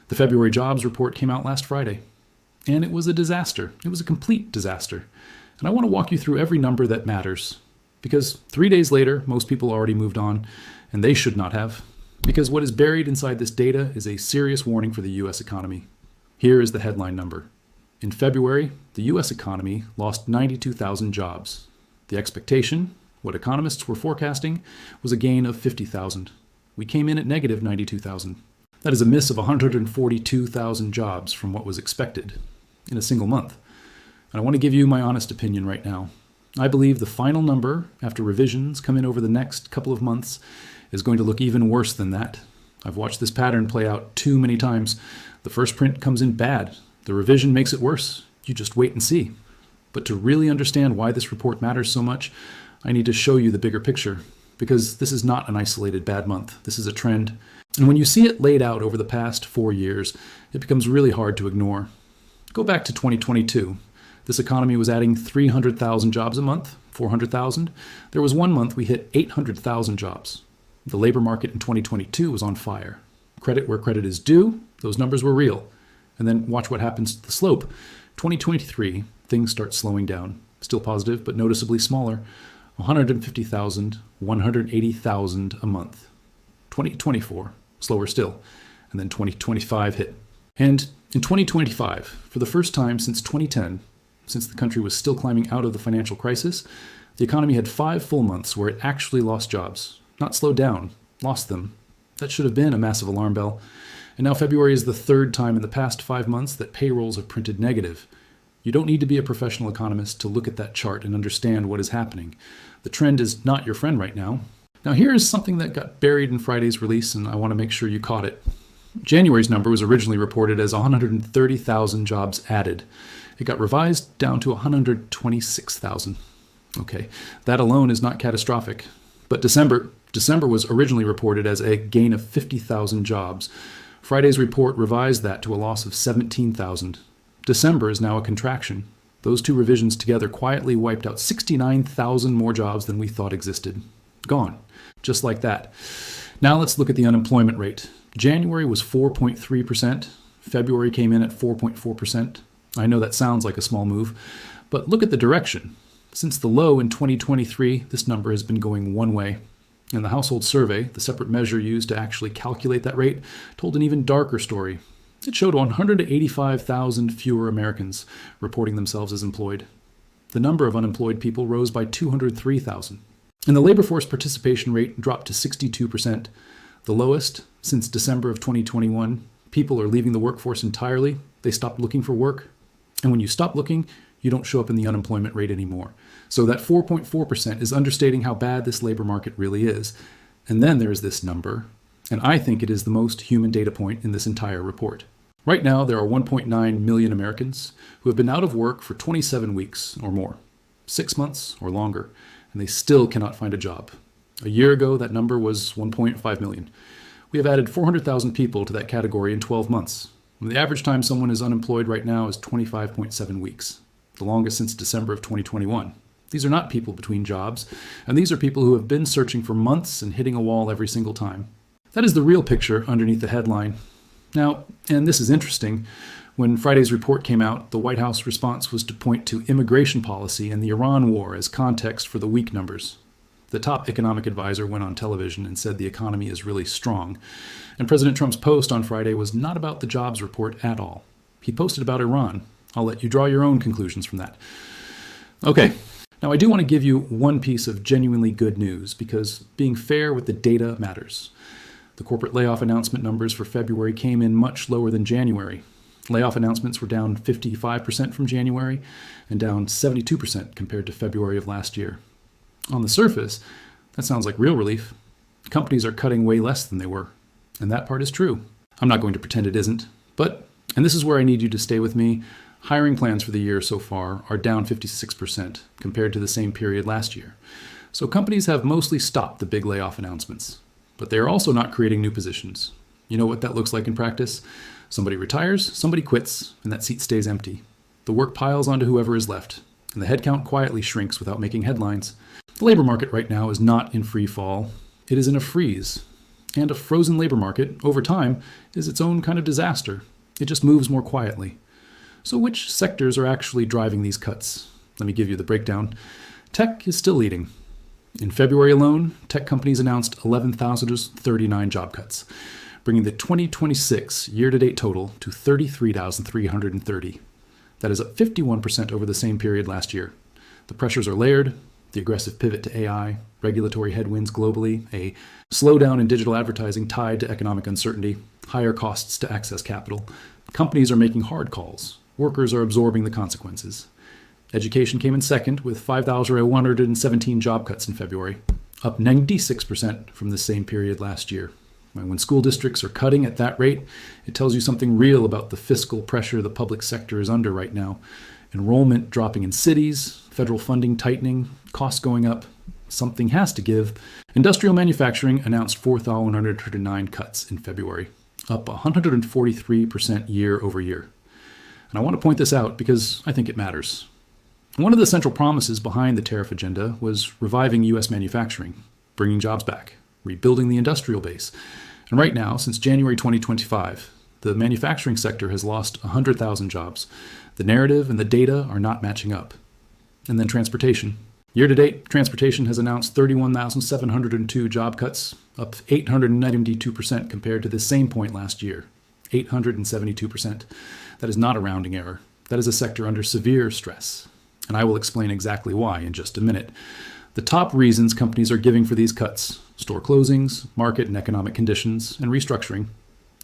The February jobs report came out last Friday, and it was a disaster. It was a complete disaster. And I want to walk you through every number that matters, because 3 days later, most people already moved on, and they should not have, because what is buried inside this data is a serious warning for the U.S. economy. Here is the headline number. In February, the U.S. economy lost 92,000 jobs. The expectation, what economists were forecasting, was a gain of 50,000. We came in at negative 92,000. That is a miss of 142,000 jobs from what was expected in a single month. And I want to give you my honest opinion right now. I believe the final number, after revisions come in over the next couple of months, is going to look even worse than that. I've watched this pattern play out too many times. The first print comes in bad. The revision makes it worse. You just wait and see. But to really understand why this report matters so much, I need to show you the bigger picture, because this is not an isolated bad month. This is a trend. And when you see it laid out over the past 4 years, it becomes really hard to ignore. Go back to 2022. This economy was adding 300,000 jobs a month, 400,000. There was one month we hit 800,000 jobs. The labor market in 2022 was on fire. Credit where credit is due, those numbers were real. And then watch what happens to the slope. 2023, things start slowing down. Still positive, but noticeably smaller. 150,000, 180,000 a month. 2024, slower still. And then 2025 hit. And in 2025, for the first time since 2010, since the country was still climbing out of the financial crisis, the economy had 5 full months where it actually lost jobs. Not slowed down, lost them. That should have been a massive alarm bell. And now February is the 3rd time in the past 5 months that payrolls have printed negative. You don't need to be a professional economist to look at that chart and understand what is happening. The trend is not your friend right now. Now here is something that got buried in Friday's release, and I want to make sure you caught it. January's number was originally reported as 130,000 jobs added. It got revised down to 126,000. Okay, that alone is not catastrophic. But December was originally reported as a gain of 50,000 jobs. Friday's report revised that to a loss of 17,000. December is now a contraction. Those two revisions together quietly wiped out 69,000 more jobs than we thought existed. Gone. Just like that. Now let's look at the unemployment rate. January was 4.3%. February came in at 4.4%. I know that sounds like a small move, but look at the direction. Since the low in 2023, this number has been going one way. And the household survey, the separate measure used to actually calculate that rate, told an even darker story. It showed 185,000 fewer Americans reporting themselves as employed. The number of unemployed people rose by 203,000. And the labor force participation rate dropped to 62%, the lowest since December of 2021. People are leaving the workforce entirely. They stopped looking for work. And when you stop looking, you don't show up in the unemployment rate anymore. So that 4.4% is understating how bad this labor market really is. And then there's this number, and I think it is the most human data point in this entire report. Right now, there are 1.9 million Americans who have been out of work for 27 weeks or more, 6 months or longer, and they still cannot find a job. A year ago, that number was 1.5 million. We have added 400,000 people to that category in 12 months. And the average time someone is unemployed right now is 25.7 weeks, the longest since December of 2021. These are not people between jobs, and these are people who have been searching for months and hitting a wall every single time. That is the real picture underneath the headline. Now, and this is interesting, when Friday's report came out, the White House response was to point to immigration policy and the Iran war as context for the weak numbers. The top economic advisor went on television and said the economy is really strong. And President Trump's post on Friday was not about the jobs report at all. He posted about Iran. I'll let you draw your own conclusions from that. Okay, now I do want to give you one piece of genuinely good news, because being fair with the data matters. The corporate layoff announcement numbers for February came in much lower than January. Layoff announcements were down 55% from January and down 72% compared to February of last year. On the surface, that sounds like real relief. Companies are cutting way less than they were, and that part is true. I'm not going to pretend it isn't, but, and this is where I need you to stay with me, hiring plans for the year so far are down 56% compared to the same period last year. So companies have mostly stopped the big layoff announcements, but they are also not creating new positions. You know what that looks like in practice? Somebody retires, somebody quits, and that seat stays empty. The work piles onto whoever is left, and the headcount quietly shrinks without making headlines. The labor market right now is not in free fall. It is in a freeze. And a frozen labor market, over time, is its own kind of disaster. It just moves more quietly. So which sectors are actually driving these cuts? Let me give you the breakdown. Tech is still leading. In February alone, tech companies announced 11,039 job cuts, bringing the 2026 year-to-date total to 33,330. That is up 51% over the same period last year. The pressures are layered: the aggressive pivot to AI, regulatory headwinds globally, a slowdown in digital advertising tied to economic uncertainty, higher costs to access capital. Companies are making hard calls. Workers are absorbing the consequences. Education came in second with 5,117 job cuts in February, up 96% from the same period last year. When school districts are cutting at that rate, it tells you something real about the fiscal pressure the public sector is under right now. Enrollment dropping in cities, federal funding tightening, costs going up. Something has to give. Industrial manufacturing announced 4,109 cuts in February, up 143% year over year. And I want to point this out because I think it matters. One of the central promises behind the tariff agenda was reviving U.S. manufacturing, bringing jobs back, rebuilding the industrial base. And right now, since January 2025, the manufacturing sector has lost 100,000 jobs. The narrative and the data are not matching up. And then transportation. Year to date, transportation has announced 31,702 job cuts, up 892% compared to the same point last year. 872%. That is not a rounding error. That is a sector under severe stress. And I will explain exactly why in just a minute. The top reasons companies are giving for these cuts: store closings, market and economic conditions, and restructuring.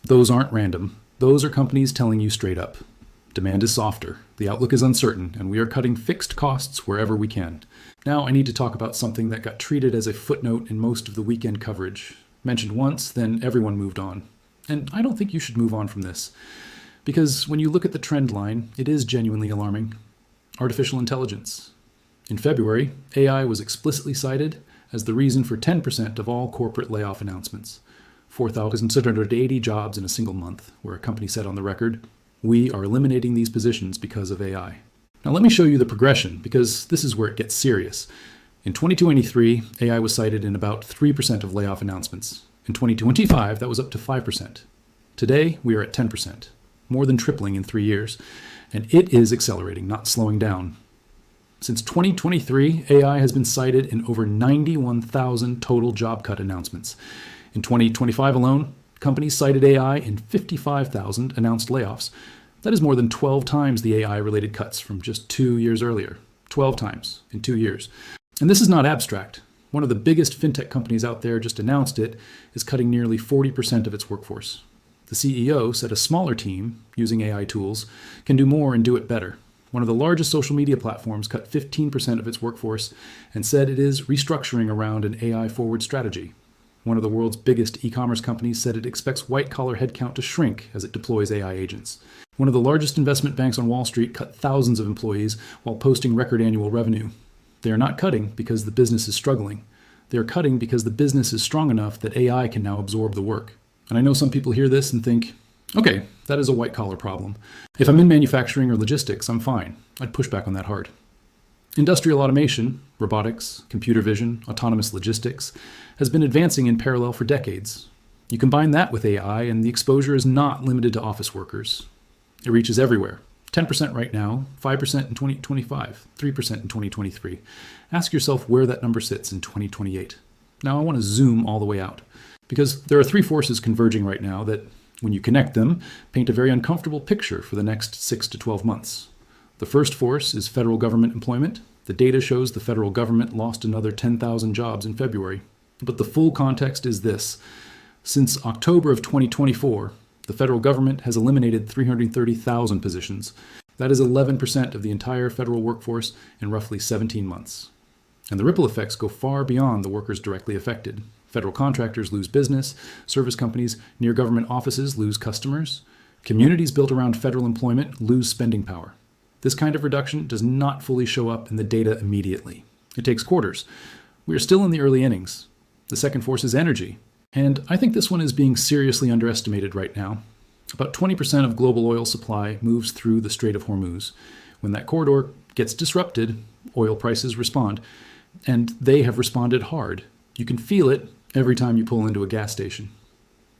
Those aren't random. Those are companies telling you straight up. Demand is softer, the outlook is uncertain, and we are cutting fixed costs wherever we can. Now I need to talk about something that got treated as a footnote in most of the weekend coverage. Mentioned once, then everyone moved on. And I don't think you should move on from this. Because when you look at the trend line, it is genuinely alarming. Artificial intelligence. In February, AI was explicitly cited as the reason for 10% of all corporate layoff announcements. 4,680 jobs in a single month, where a company said on the record, "We are eliminating these positions because of AI." Now let me show you the progression, because this is where it gets serious. In 2023, AI was cited in about 3% of layoff announcements. In 2025, that was up to 5%. Today, we are at 10%, more than tripling in 3 years, and it is accelerating, not slowing down. Since 2023, AI has been cited in over 91,000 total job cut announcements. In 2025 alone, companies cited AI in 55,000 announced layoffs. That is more than 12 times the AI-related cuts from just 2 years earlier. 12 times in 2 years. And this is not abstract. One of the biggest fintech companies out there just announced it is cutting nearly 40% of its workforce. The CEO said a smaller team, using AI tools, can do more and do it better. One of the largest social media platforms cut 15% of its workforce and said it is restructuring around an AI-forward strategy. One of the world's biggest e-commerce companies said it expects white-collar headcount to shrink as it deploys AI agents. One of the largest investment banks on Wall Street cut thousands of employees while posting record annual revenue. They are not cutting because the business is struggling. They are cutting because the business is strong enough that AI can now absorb the work. And I know some people hear this and think, okay, that is a white-collar problem. If I'm in manufacturing or logistics, I'm fine. I'd push back on that hard. Industrial automation, robotics, computer vision, autonomous logistics, has been advancing in parallel for decades. You combine that with AI, and the exposure is not limited to office workers. It reaches everywhere. 10% right now, 5% in 2025, 3% in 2023. Ask yourself where that number sits in 2028. Now I want to zoom all the way out, because there are three forces converging right now that, when you connect them, paint a very uncomfortable picture for the next 6 to 12 months. The first force is federal government employment. The data shows the federal government lost another 10,000 jobs in February. But the full context is this. Since October of 2024, the federal government has eliminated 330,000 positions. That is 11% of the entire federal workforce in roughly 17 months. And the ripple effects go far beyond the workers directly affected. Federal contractors lose business, service companies near government offices lose customers, communities built around federal employment lose spending power. This kind of reduction does not fully show up in the data immediately. It takes quarters. We are still in the early innings. The second force is energy. And I think this one is being seriously underestimated right now. About 20% of global oil supply moves through the Strait of Hormuz. When that corridor gets disrupted, oil prices respond. And they have responded hard. You can feel it every time you pull into a gas station.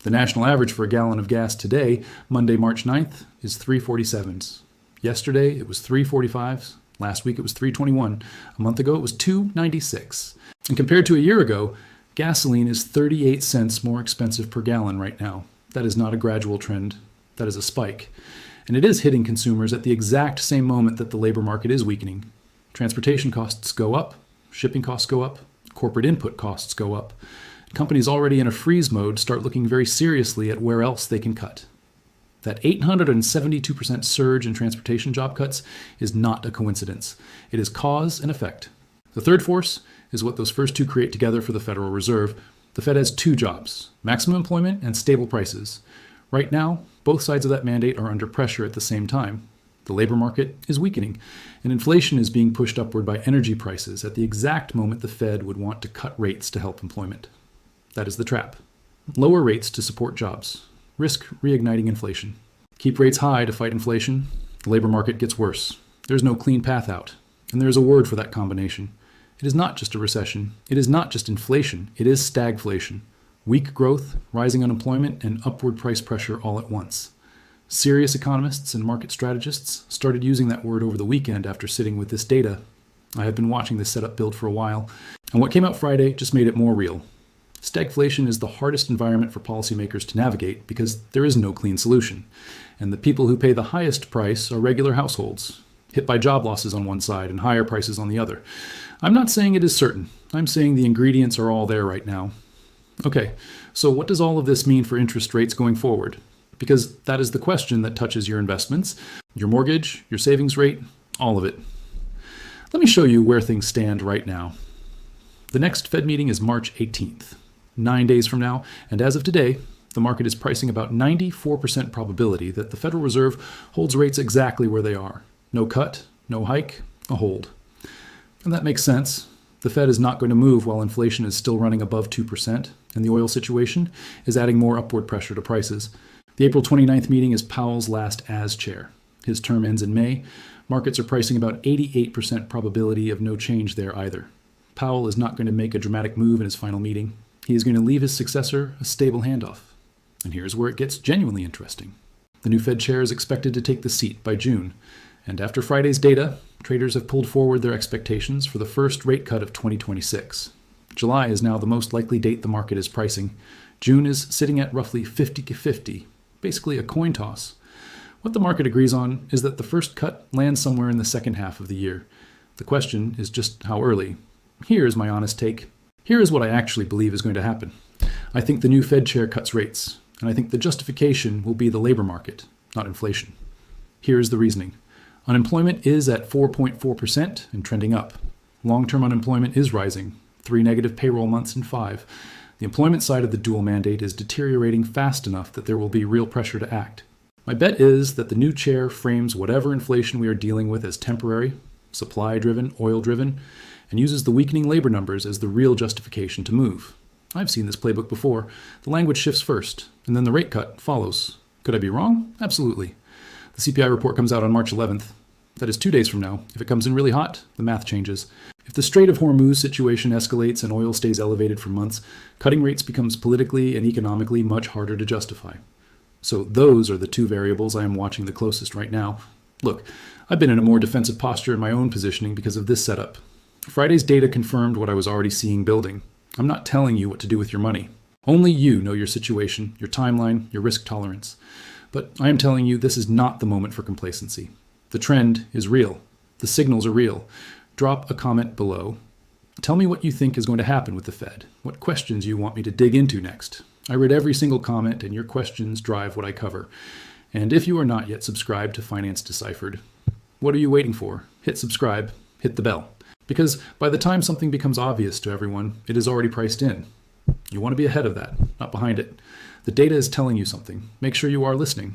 The national average for a gallon of gas today, Monday, March 9th, is 3.47s. Yesterday, it was 3.45s. Last week, it was 3.21. A month ago, it was 2.96. And compared to a year ago, gasoline is 38 cents more expensive per gallon right now. That is not a gradual trend. That is a spike. And it is hitting consumers at the exact same moment that the labor market is weakening. Transportation costs go up, shipping costs go up, corporate input costs go up. Companies already in a freeze mode start looking very seriously at where else they can cut. That 872% surge in transportation job cuts is not a coincidence. It is cause and effect. The third force is what those first two create together for the Federal Reserve. The Fed has two jobs: maximum employment and stable prices. Right now, both sides of that mandate are under pressure at the same time. The labor market is weakening, and inflation is being pushed upward by energy prices at the exact moment the Fed would want to cut rates to help employment. That is the trap. Lower rates to support jobs. Risk reigniting inflation. Keep rates high to fight inflation. The labor market gets worse. There's no clean path out. And there's a word for that combination. It is not just a recession. It is not just inflation. It is stagflation. Weak growth, rising unemployment, and upward price pressure all at once. Serious economists and market strategists started using that word over the weekend after sitting with this data. I have been watching this setup build for a while, and what came out Friday just made it more real. Stagflation is the hardest environment for policymakers to navigate because there is no clean solution. And the people who pay the highest price are regular households, hit by job losses on one side and higher prices on the other. I'm not saying it is certain. I'm saying the ingredients are all there right now. Okay, so what does all of this mean for interest rates going forward? Because that is the question that touches your investments, your mortgage, your savings rate, all of it. Let me show you where things stand right now. The next Fed meeting is March 18th. 9 days from now, and as of today, the market is pricing about 94% probability that the Federal Reserve holds rates exactly where they are. No cut, no hike, a hold. And that makes sense. The Fed is not going to move while inflation is still running above 2%, and the oil situation is adding more upward pressure to prices. The April 29th meeting is Powell's last as chair. His term ends in May. Markets are pricing about 88% probability of no change there either. Powell is not going to make a dramatic move in his final meeting. He is going to leave his successor a stable handoff. And here's where it gets genuinely interesting. The new Fed chair is expected to take the seat by June. And after Friday's data, traders have pulled forward their expectations for the first rate cut of 2026. July is now the most likely date the market is pricing. June is sitting at roughly 50-50, basically a coin toss. What the market agrees on is that the first cut lands somewhere in the second half of the year. The question is just how early. Here is my honest take. Here is what I actually believe is going to happen. I think the new Fed chair cuts rates, and I think the justification will be the labor market, not inflation. Here is the reasoning. Unemployment is at 4.4% and trending up. Long-term unemployment is rising, 3 negative payroll months in 5. The employment side of the dual mandate is deteriorating fast enough that there will be real pressure to act. My bet is that the new chair frames whatever inflation we are dealing with as temporary, supply-driven, oil-driven, and uses the weakening labor numbers as the real justification to move. I've seen this playbook before. The language shifts first, and then the rate cut follows. Could I be wrong? Absolutely. The CPI report comes out on March 11th. That is 2 days from now. If it comes in really hot, the math changes. If the Strait of Hormuz situation escalates and oil stays elevated for months, cutting rates becomes politically and economically much harder to justify. So those are the two variables I am watching the closest right now. Look, I've been in a more defensive posture in my own positioning because of this setup. Friday's data confirmed what I was already seeing building. I'm not telling you what to do with your money. Only you know your situation, your timeline, your risk tolerance. But I am telling you this is not the moment for complacency. The trend is real. The signals are real. Drop a comment below. Tell me what you think is going to happen with the Fed, what questions you want me to dig into next. I read every single comment, and your questions drive what I cover. And if you are not yet subscribed to Finance Deciphered, what are you waiting for? Hit subscribe, hit the bell. Because by the time something becomes obvious to everyone, it is already priced in. You want to be ahead of that, not behind it. The data is telling you something. Make sure you are listening.